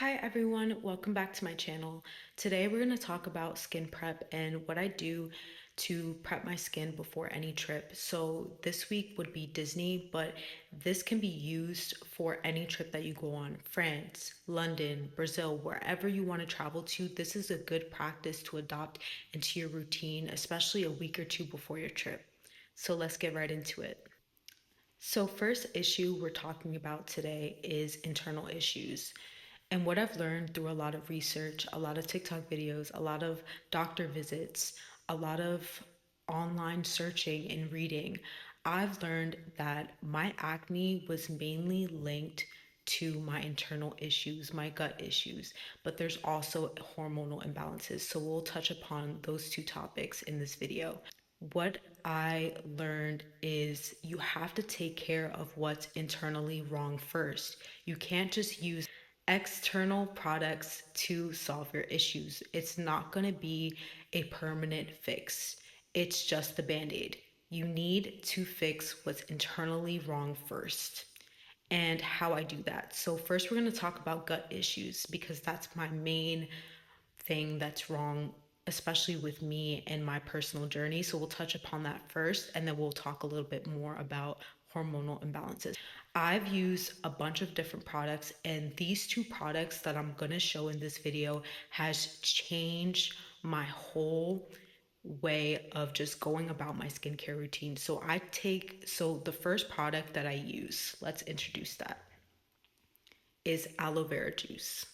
Hi everyone, welcome back to my channel. Today we're going to talk about skin prep and what I do to prep my skin before any trip. So this week would be Disney, but this can be used for any trip that you go on. France, London, Brazil, wherever you want to travel to, this is a good practice to adopt into your routine, especially a week or two before your trip. So let's get right into it. So, first issue we're talking about today is internal issues. And what I've learned through a lot of research, a lot of TikTok videos, a lot of doctor visits, a lot of online searching and reading, I've learned that my acne was mainly linked to my internal issues, my gut issues, but there's also hormonal imbalances. So we'll touch upon those two topics in this video. What I learned is you have to take care of what's internally wrong first. You can't just use external products to solve your issues. It's not going to be a permanent fix, it's just the band aid. You need to fix what's internally wrong first. And how I do that. So, first, we're going to talk about gut issues because that's my main thing that's wrong, especially with me and my personal journey. So we'll touch upon that first, and then we'll talk a little bit more about hormonal imbalances. I've used a bunch of different products, and these two products that I'm gonna show in this video has changed my whole way of just going about my skincare routine. So the first product that I use, let's introduce that, is aloe vera juice.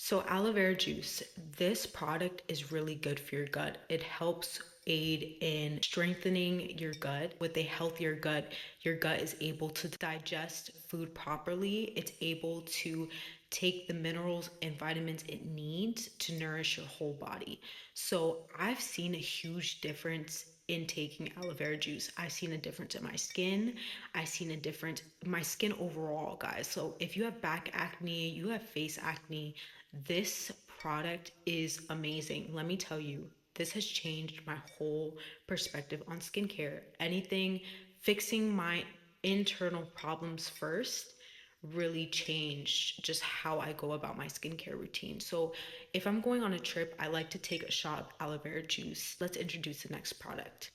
So, aloe vera juice, this product is really good for your gut. It helps aid in strengthening your gut. With a healthier gut, your gut is able to digest food properly. It's able to take the minerals and vitamins it needs to nourish your whole body. So, I've seen a huge difference in taking aloe vera juice. I've seen a difference in my skin. I've seen a difference my skin overall, guys. So if you have back acne, you have face acne, this product is amazing. Let me tell you, this has changed my whole perspective on skincare. Anything fixing my internal problems first really changed just how I go about my skincare routine. So, if I'm going on a trip, I like to take a shot of aloe vera juice. Let's introduce the next product.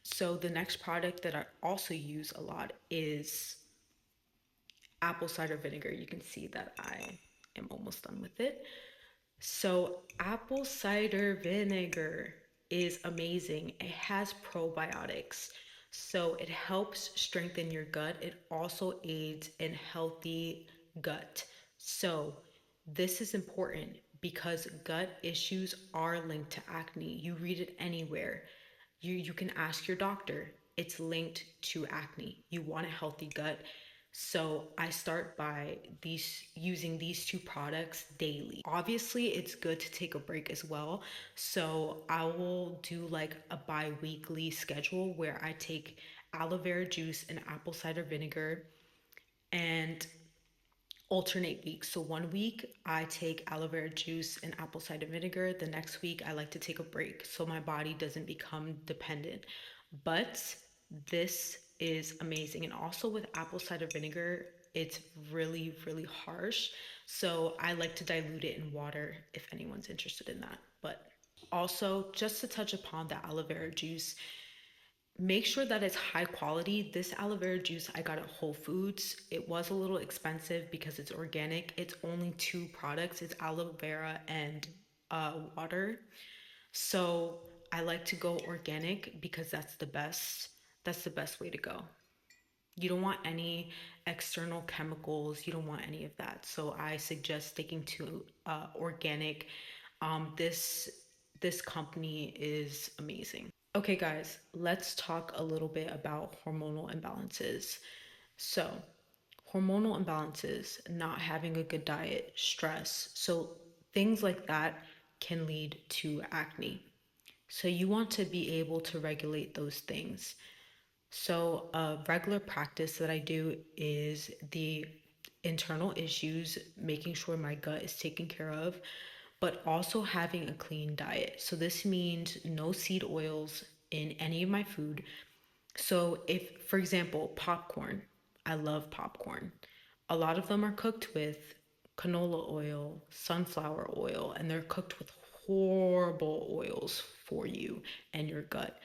So, the next product that I also use a lot is apple cider vinegar. You can see that I am almost done with it. So, apple cider vinegar is amazing. It has probiotics. So, it helps strengthen your gut. It also aids in healthy gut. So, this is important because gut issues are linked to acne. You read it anywhere. You can ask your doctor. It's linked to acne. You want a healthy gut. So I start by using these two products daily. Obviously, it's good to take a break as well. So I will do like a bi-weekly schedule where I take aloe vera juice and apple cider vinegar and alternate weeks. So one week I take aloe vera juice and apple cider vinegar. The next week I like to take a break so my body doesn't become dependent. But this is amazing. And also with apple cider vinegar, it's really, really harsh. So I like to dilute it in water if anyone's interested in that. But also, just to touch upon the aloe vera juice, make sure that it's high quality. This aloe vera juice I got at Whole Foods. It was a little expensive because it's organic. It's only two products. It's aloe vera and water. So I like to go organic because that's the best. That's the best way to go. You don't want any external chemicals. You don't want any of that. So I suggest sticking to organic. This company is amazing. Okay, guys, let's talk a little bit about hormonal imbalances. So, hormonal imbalances, not having a good diet, stress. So, things like that can lead to acne. So, you want to be able to regulate those things. So, a regular practice that I do is the internal issues, making sure my gut is taken care of, but also having a clean diet. So, this means no seed oils, in any of my food. So, if, for example, popcorn, I love popcorn. A lot of them are cooked with canola oil, sunflower oil, and they're cooked with horrible oils for you and your gut.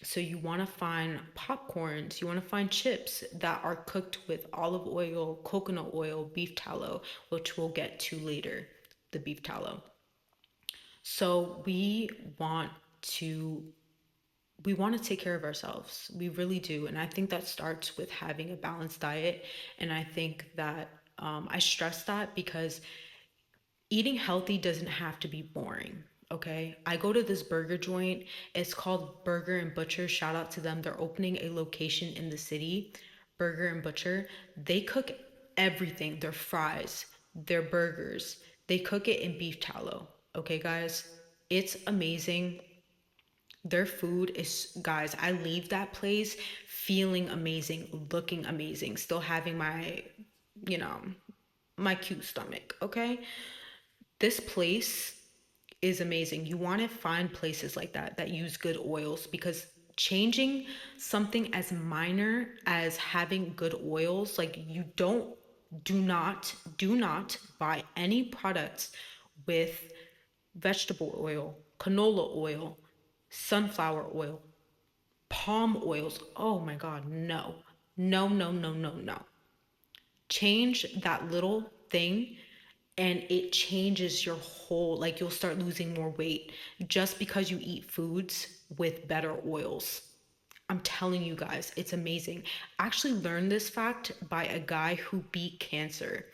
So, you want to find popcorns, you want to find chips that are cooked with olive oil, coconut oil, beef tallow, which we'll get to later, the beef tallow. So, want to we want to take care of ourselves. We really do. And I think that starts with having a balanced diet. And I think that I stress that because eating healthy doesn't have to be boring. Okay. I go to this burger joint. It's called Burger and Butcher. Shout out to them. They're opening a location in the city, Burger and Butcher. They cook everything, their fries, their burgers. They cook it in beef tallow. Okay, guys. It's amazing. Their food is, guys, I leave that place feeling amazing, looking amazing, still having you know, my cute stomach, okay? This place is amazing. You want to find places like that that use good oils because changing something as minor as having good oils, like you don't, do not buy any products with vegetable oil, canola oil, sunflower oil, palm oils. Oh my God, no. No, no, no, no, no. Change that little thing and it changes your whole, like you'll start losing more weight just because you eat foods with better oils. I'm telling you guys, it's amazing. I actually learned this fact by a guy who beat cancer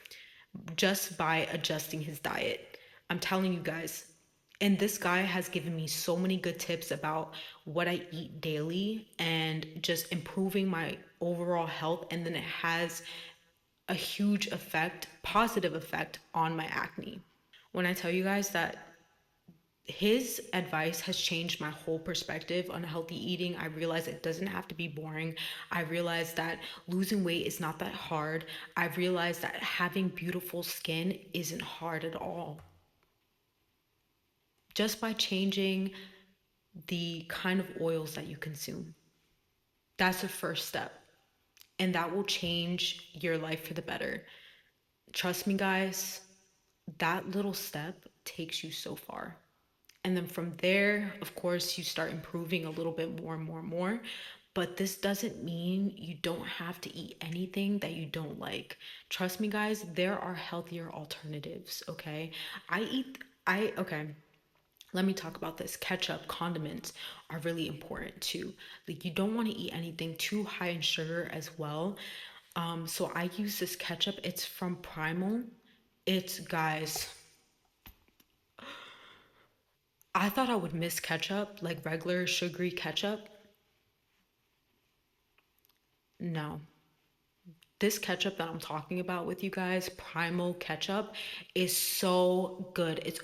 just by adjusting his diet. I'm telling you guys. And this guy has given me so many good tips about what I eat daily and just improving my overall health. And then it has a huge effect, positive effect on my acne. When I tell you guys that his advice has changed my whole perspective on healthy eating. I realize it doesn't have to be boring. I realize that losing weight is not that hard. I realized that having beautiful skin isn't hard at all. Just by changing the kind of oils that you consume. That's the first step. And that will change your life for the better. Trust me, guys, that little step takes you so far. And then from there, of course, you start improving a little bit more and more and more. But this doesn't mean you don't have to eat anything that you don't like. Trust me, guys, there are healthier alternatives, okay? Okay, let me talk about this. Ketchup, condiments are really important too. Like, you don't want to eat anything too high in sugar as well. So I use this ketchup. It's from Primal. It's, guys, I thought I would miss ketchup, like regular sugary ketchup. No. This ketchup that I'm talking about with you guys, Primal ketchup, is so good. It's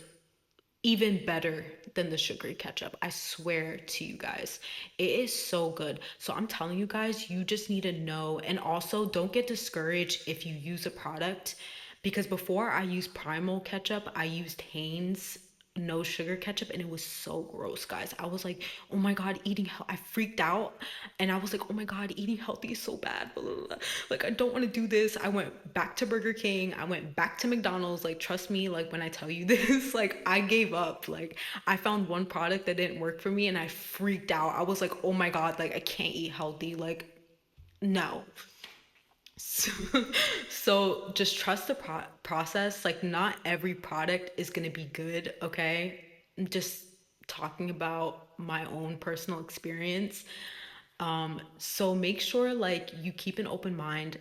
even better than the sugary ketchup. I swear to you guys. It is so good. So I'm telling you guys, you just need to know. And also, don't get discouraged if you use a product because before I used Primal ketchup, I used Hanes no sugar ketchup and it was so gross, guys. I was like, oh my God, I freaked out and I was like, oh my God, eating healthy is so bad, blah, blah, blah. Like, I don't want to do this. I went back to Burger King, I went back to McDonald's. Like, trust me, like when I tell you this, like I gave up. Like, I found one product that didn't work for me and I freaked out. I was like, oh my God, like I can't eat healthy. Like, no. So, so just trust the process. Like, not every product is going to be good, okay? I'm just talking about my own personal experience. So make sure like you keep an open mind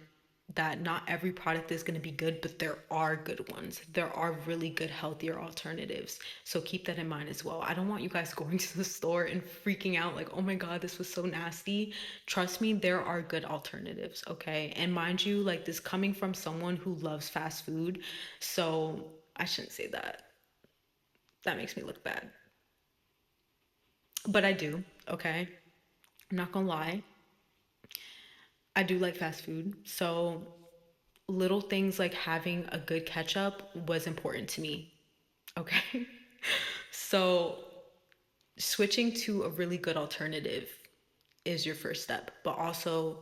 that not every product is going to be good, but there are good ones. There are really good, healthier alternatives. So keep that in mind as well. I don't want you guys going to the store and freaking out like, oh my God, this was so nasty. Trust me, there are good alternatives, okay? And mind you, like this coming from someone who loves fast food. So I shouldn't say that. That makes me look bad. But I do, okay? I'm not gonna lie. I do like fast food. So little things like having a good ketchup was important to me. Okay. So Switching to a really good alternative is your first step, but also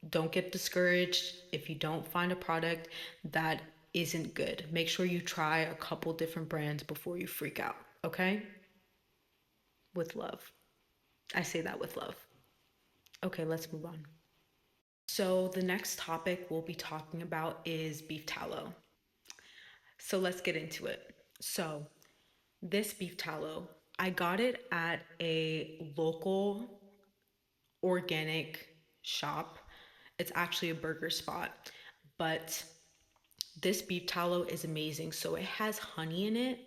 don't get discouraged if you don't find a product that isn't good. Make sure you try a couple different brands before you freak out, okay? With love. I say that with love. Okay, let's move on. So, the next topic we'll be talking about is beef tallow. So, let's get into it. So, this beef tallow, I got it at a local organic shop. It's actually a burger spot, but this beef tallow is amazing. So it has honey in it,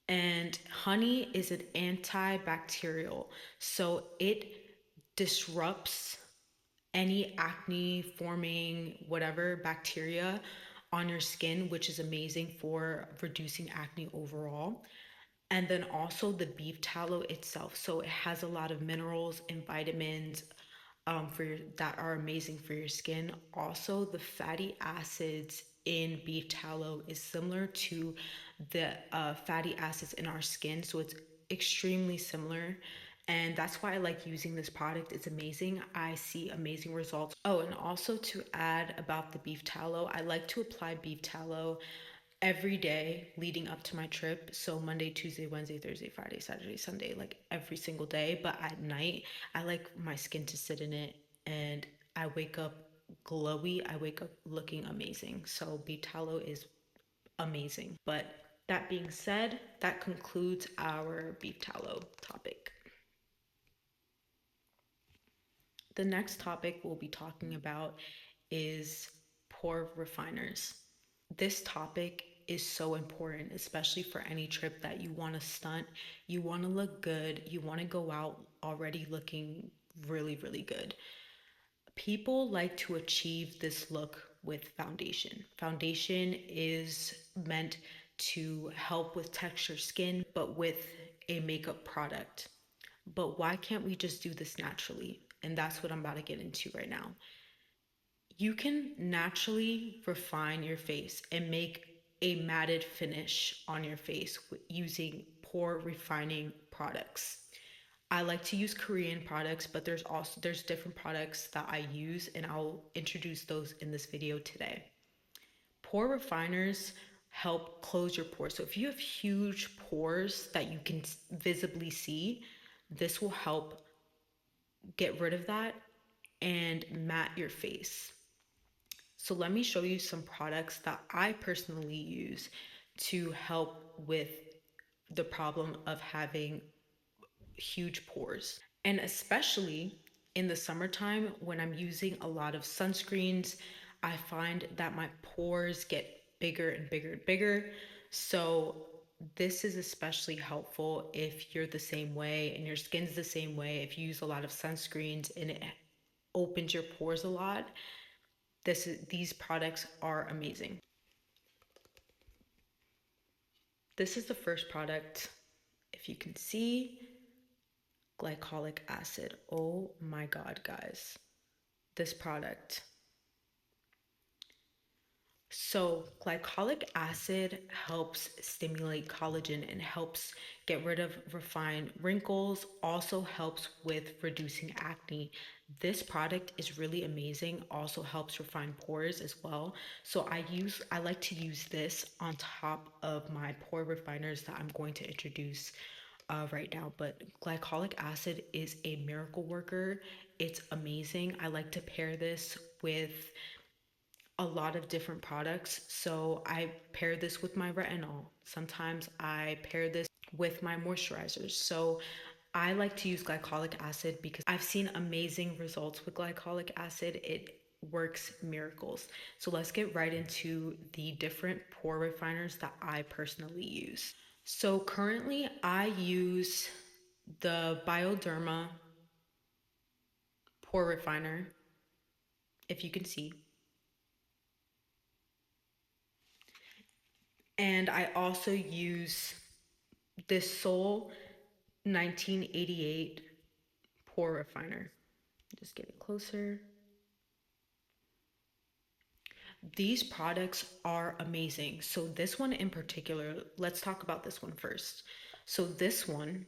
and honey is an antibacterial. So it disrupts any acne forming whatever bacteria on your skin, which is amazing for reducing acne overall. And then also the beef tallow itself. So it has a lot of minerals and vitamins that are amazing for your skin. Also, the fatty acids in beef tallow is similar to the fatty acids in our skin. So it's extremely similar. And that's why I like using this product. It's amazing. I see amazing results. Oh, and also to add about the beef tallow, I like to apply beef tallow every day leading up to my trip. So Monday, Tuesday, Wednesday, Thursday, Friday, Saturday, Sunday, like every single day. But at night, I like my skin to sit in it, and I wake up glowy. I wake up looking amazing. So beef tallow is amazing. But that being said, that concludes our beef tallow topic. The next topic we'll be talking about is pore refiners. This topic is so important, especially for any trip that you want to stunt. You want to look good. You want to go out already looking really, really good. People like to achieve this look with foundation. Foundation is meant to help with texture skin, but with a makeup product. But why can't we just do this naturally? And that's what I'm about to get into right now. You can naturally refine your face and make a matted finish on your face using pore refining products. I like to use Korean products, but there's different products that I use, and I'll introduce those in this video today. Pore refiners help close your pores. So if you have huge pores that you can visibly see, this will help get rid of that and matte your face. So let me show you some products that I personally use to help with the problem of having huge pores. And especially in the summertime when I'm using a lot of sunscreens, I find that my pores get bigger and bigger and bigger. So this is especially helpful if you're the same way and your skin's the same way. If you use a lot of sunscreens and it opens your pores a lot, these products are amazing. This is the first product. If you can see, glycolic acid. Oh my God, guys. This product. So, glycolic acid helps stimulate collagen and helps get rid of refined wrinkles, also helps with reducing acne. This product is really amazing, also helps refine pores as well. So, I like to use this on top of my pore refiners that I'm going to introduce right now. But glycolic acid is a miracle worker. It's amazing. I like to pair this with a lot of different products. So I pair this with my retinol. Sometimes I pair this with my moisturizers. So I like to use glycolic acid because I've seen amazing results with glycolic acid. It works miracles. So let's get right into the different pore refiners that I personally use. So currently I use the Bioderma pore refiner, if you can see. And I also use this Soul 1988 pore refiner. Just get it closer. These products are amazing. So this one in particular, let's talk about this one first. So this one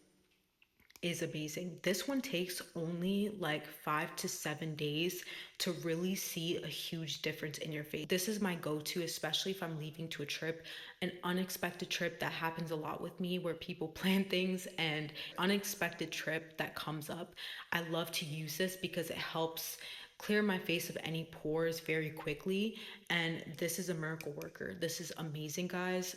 is amazing. This one takes only like 5 to 7 days to really see a huge difference in your face. This is my go-to, especially if I'm leaving to a trip, an unexpected trip. That happens a lot with me where people plan things and unexpected trip that comes up. I love to use this because it helps clear my face of any pores very quickly. And this is a miracle worker. This is amazing, guys.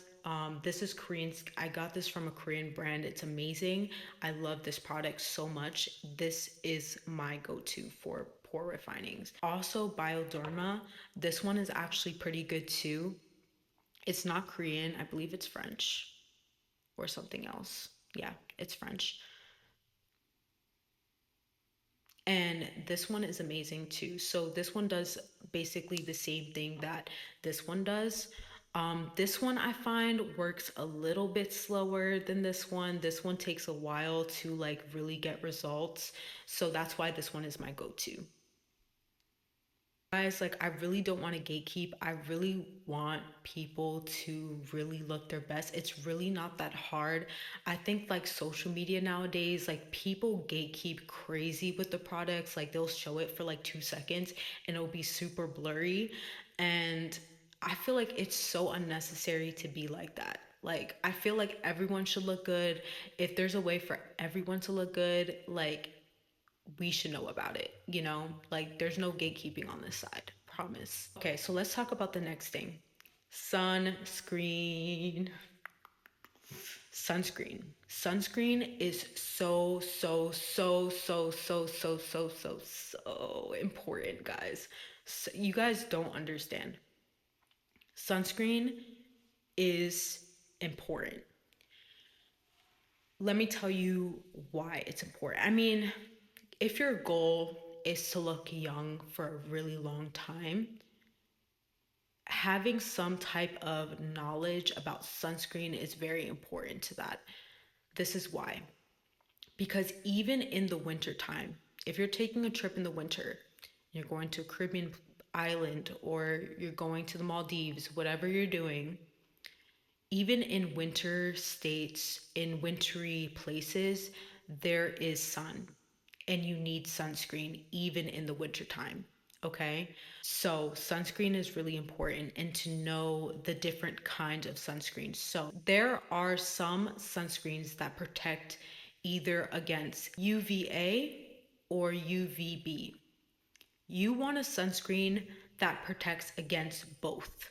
This is Korean. I got this from a Korean brand. It's amazing. I love this product so much. This is my go-to for pore refinings. Also, Bioderma. This one is actually pretty good too. It's not Korean. I believe it's French or something else. Yeah, it's French. And this one is amazing too. So this one does basically the same thing that this one does. This one I find works a little bit slower than this one. This one takes a while to like really get results. So that's why this one is my go-to. Guys, like, I really don't want to gatekeep. I really want people to really look their best. It's really not that hard. I think like social media nowadays, like people gatekeep crazy with the products. Like they'll show it for like 2 seconds and it'll be super blurry. And I feel like it's so unnecessary to be like that. Like I feel like everyone should look good. If there's a way for everyone to look good, like we should know about it, you know? Like there's no gatekeeping on this side, promise. Okay, so let's talk about the next thing. Sunscreen. Sunscreen. Sunscreen is so important, guys. So, you guys don't understand. Sunscreen is important. Let me tell you why it's important. I mean, if your goal is to look young for a really long time, having some type of knowledge about sunscreen is very important to that. This is why. Because even in the winter time, if you're taking a trip in the winter, you're going to a Caribbean island or you're going to the Maldives, whatever you're doing, even in winter states, in wintry places, there is sun and you need sunscreen even in the winter time. Okay. So sunscreen is really important and to know the different kinds of sunscreens. So there are some sunscreens that protect either against UVA or UVB. You want a sunscreen that protects against both.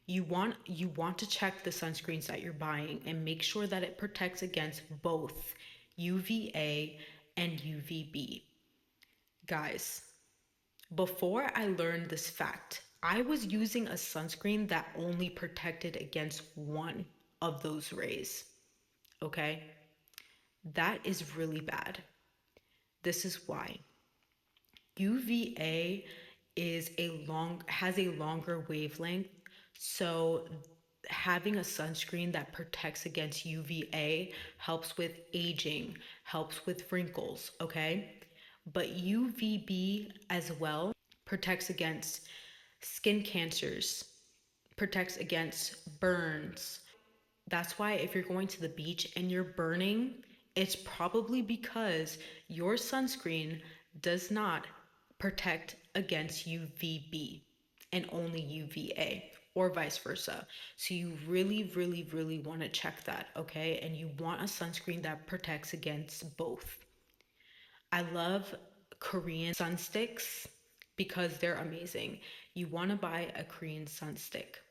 You want to check the sunscreens that you're buying and make sure that it protects against both UVA and UVB. Guys, before I learned this fact, I was using a sunscreen that only protected against one of those rays. Okay? That is really bad. This is why. UVA has a longer wavelength, so having a sunscreen that protects against UVA helps with aging, helps with wrinkles, okay? But UVB as well protects against skin cancers, protects against burns. That's why if you're going to the beach and you're burning, it's probably because your sunscreen does not protect against UVB and only UVA or vice versa. So you really want to check that, okay? And you want a sunscreen that protects against both. I love Korean sun sticks because they're amazing. You want to buy a Korean sun stick.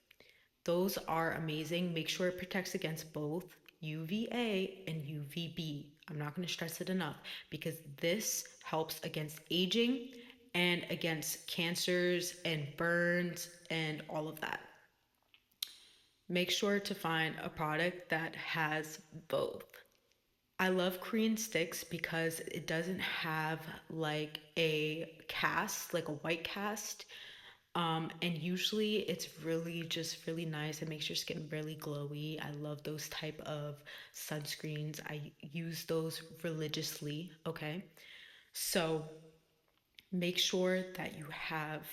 Those are amazing. Make sure it protects against both UVA and UVB. I'm not going to stress it enough because this helps against aging and against cancers and burns and all of that. Make sure to find a product that has both. I love Korean sticks because it doesn't have like a cast, like a white cast. And usually it's really just really nice. It makes your skin really glowy. I love those type of sunscreens. I use those religiously, okay? So make sure that you have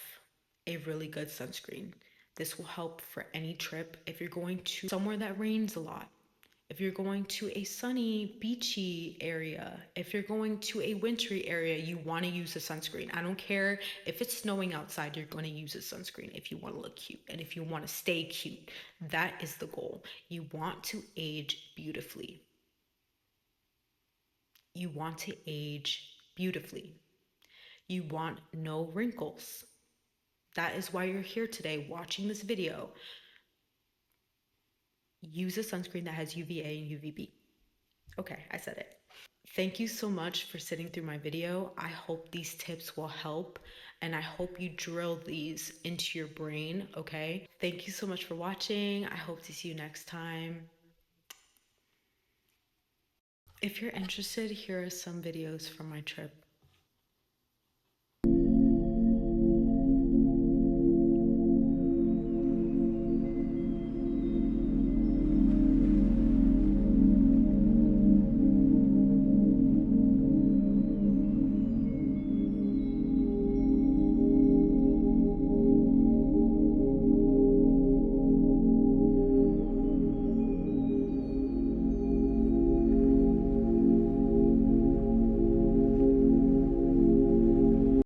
a really good sunscreen. This will help for any trip. If you're going to somewhere that rains a lot, If you're going to a sunny, beachy area, if you're going to a wintry area, you want to use a sunscreen. I don't care if it's snowing outside, you're going to use a sunscreen if you want to look cute and if you want to stay cute. That is the goal. You want to age beautifully. You want to age beautifully. You want no wrinkles. That is why you're here today watching this video. Use a sunscreen that has UVA and UVB. Okay, I said it. Thank you so much for sitting through my video. I hope these tips will help and I hope you drill these into your brain, okay? Thank you so much for watching. I hope to see you next time. If you're interested, here are some videos from my trip.